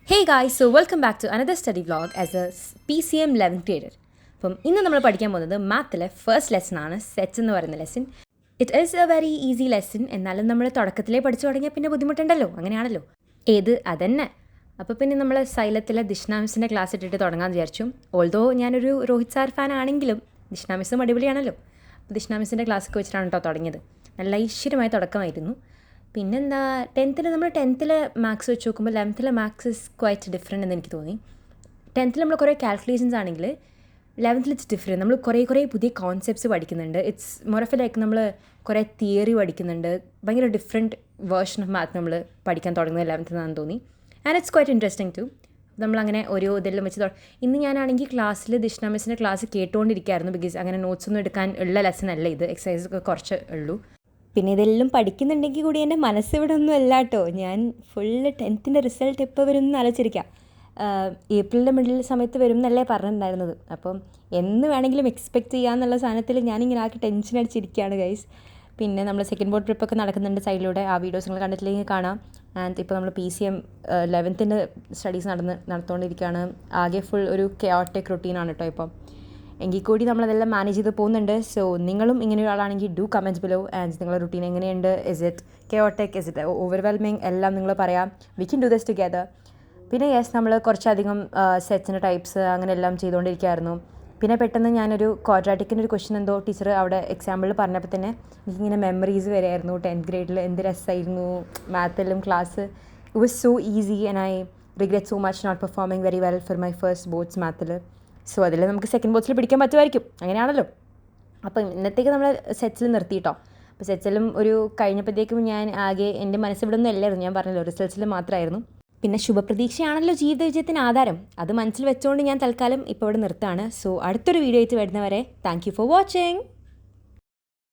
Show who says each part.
Speaker 1: Hey guys, so welcome back to another study vlog as a PCM 11th grader. അപ്പം ഇന്ന് നമ്മൾ പഠിക്കാൻ പോകുന്നത് മാത്തിലെ ഫസ്റ്റ് ലെസൺ ആണ്, സെറ്റ്സ് എന്ന് പറയുന്ന lesson. It is A very easy lesson. എന്നാലും നമ്മൾ തുടക്കത്തിലേ പഠിച്ചു തുടങ്ങിയാൽ പിന്നെ ബുദ്ധിമുട്ടുണ്ടല്ലോ, അങ്ങനെയാണല്ലോ. അതന്നെ. അപ്പോൾ പിന്നെ നമ്മൾ സൈലത്തിലെ ദിഷ്ണാമിസിൻ്റെ ക്ലാസ് ഇട്ടിട്ട് തുടങ്ങാമെന്ന് വിചാരിച്ചു. ഓൾദോ ഞാനൊരു രോഹിത് സാർ ഫാൻ ആണെങ്കിലും ദിഷ്ണാമിസും അടിപൊളിയാണല്ലോ. അപ്പോൾ ദിഷ്ണാമിസിൻ്റെ ക്ലാസ്സൊക്കെ വെച്ചിട്ടാണ് കേട്ടോ തുടങ്ങിയത്. നല്ല ഐശ്വര്യമായ തുടക്കമായിരുന്നു. പിന്നെന്താ, നമ്മൾ ടെൻത്തിൽ മാത്സ് വെച്ച് നോക്കുമ്പോൾ 11th maths is quite different എന്ന് എനിക്ക് തോന്നി. 10th നമ്മൾ കുറേ കാൽക്കുലേഷൻസ് ആണെങ്കിൽ 11th ഇറ്റ്സ് ഡിഫറെൻറ്റ്. നമ്മൾ കുറേ പുതിയ കോൺസെപ്റ്റ്സ് പഠിക്കുന്നുണ്ട്. ഇറ്റ്സ് മോർ ഓഫ് ലൈക്ക് നമ്മൾ കുറേ തിയറി പഠിക്കുന്നുണ്ട്. ഭയങ്കര ഡിഫറെൻറ്റ് വേർഷൻ ഓഫ് മാത്ത് നമ്മൾ പഠിക്കാൻ തുടങ്ങുന്നത് 11th എന്നാണെന്ന് തോന്നി. And it's quite interesting too. നമ്മളങ്ങനെ ഓരോ ഇതെല്ലാം വെച്ച് ഇന്ന് ഞാനാണെങ്കിൽ ക്ലാസ്സിൽ ദിഷ്ണാമിസിൻ്റെ ക്ലാസ് കേട്ടുകൊണ്ടിരിക്കുകയായിരുന്നു. ബിക്കോസ് അങ്ങനെ നോട്ട്സ് ഒന്നും എടുക്കാൻ ഉള്ള ലെസൺ അല്ല ഇത്, എക്സസൈസൊക്കെ കുറച്ച് ഉള്ളൂ. പിന്നെ ഇതെല്ലാം പഠിക്കുന്നുണ്ടെങ്കിൽ കൂടി എൻ്റെ മനസ്സിവിടെ ഒന്നും അല്ല കേട്ടോ. ഞാൻ ഫുള്ള് 10th റിസൾട്ട് എപ്പോൾ വരും എന്ന് ആലോചിച്ചിരിക്കാം. ഏപ്രിലിൻ്റെ മിഡിൽ സമയത്ത് വരും എന്നല്ലേ പറഞ്ഞിട്ടുണ്ടായിരുന്നത്. അപ്പം എന്ന് വേണമെങ്കിലും എക്സ്പെക്റ്റ് ചെയ്യാമെന്നുള്ള സാധനത്തിൽ ഞാനിങ്ങനെ ആക്കി ടെൻഷൻ അടിച്ചിരിക്കുകയാണ് ഗൈസ്. പിന്നെ നമ്മൾ സെക്കൻഡ് ബോർഡ് ട്രിപ്പൊക്കെ നടക്കുന്നുണ്ട് സൈഡിലൂടെ. ആ വീഡിയോസ് നിങ്ങൾ കണ്ടിട്ടില്ലെങ്കിൽ കാണാം. ആൻഡ് ഇപ്പോൾ നമ്മൾ PCM 11th സ്റ്റഡീസ് നടത്തുകൊണ്ടിരിക്കുകയാണ്. ആകെ ഫുൾ ഒരു കെയോട്ടിക് റൊട്ടീനാണ് കേട്ടോ ഇപ്പം. എങ്കിൽ കൂടി നമ്മളതെല്ലാം മാനേജ് ചെയ്ത് പോകുന്നുണ്ട്. സോ നിങ്ങളും ഇങ്ങനെ ഒരാളാണെങ്കിൽ ഡു കമൻറ്റ്സ് ബിലോ. ആൻഡ് നിങ്ങളുടെ റുട്ടീൻ എങ്ങനെയുണ്ട്? Is it chaotic? Is it overwhelming? എല്ലാം നിങ്ങൾ പറയാം. We can do this together. പിന്നെ നമ്മൾ കുറച്ചധികം സെറ്റ്സിൻ്റെ ടൈപ്സ് അങ്ങനെ എല്ലാം ചെയ്തുകൊണ്ടിരിക്കുകയായിരുന്നു. പിന്നെ പെട്ടെന്ന് ഞാനൊരു ക്വാഡ്രാറ്റിക്കിൻ്റെ ഒരു ക്വസ്റ്റ്യൻ എന്തോ ടീച്ചർ അവിടെ എക്സാമ്പിളിൽ പറഞ്ഞപ്പോൾ തന്നെ എനിക്കിങ്ങനെ മെമ്മറീസ് വരെയായിരുന്നു. 10th ഗ്രേഡിൽ എന്ത് രസമായിരുന്നു മാത്തെല്ലാം class. It was so easy and I regret so much not performing very well for my first boards മാത്തിൽ. സോ അതിൽ നമുക്ക് സെക്കൻഡ് ബോക്സിൽ പിടിക്കാൻ പറ്റുമായിരിക്കും, അങ്ങനെയാണല്ലോ. അപ്പം ഇന്നത്തേക്ക് നമ്മൾ സെറ്റ്സിൽ നിർത്തിയിട്ടോ. അപ്പോൾ സെറ്റ്സിലും ഒരു കഴിഞ്ഞപ്പോഴത്തേക്കും ഞാൻ ആകെ എൻ്റെ മനസ്സിവിടെ ഒന്നും അല്ലായിരുന്നു. ഞാൻ പറഞ്ഞല്ലോ റിസൾട്ട്സിൽ മാത്രമായിരുന്നു. പിന്നെ ശുഭപ്രതീക്ഷയാണല്ലോ ജീവിത വിജയത്തിന് ആധാരം. അത് മനസ്സിൽ വെച്ചുകൊണ്ട് ഞാൻ തൽക്കാലം ഇപ്പോൾ ഇവിടെ നിർത്തുകയാണ്. സോ അടുത്തൊരു വീഡിയോ ആയിട്ട് വരുന്നവരെ താങ്ക് യു ഫോർ വാച്ചിങ്.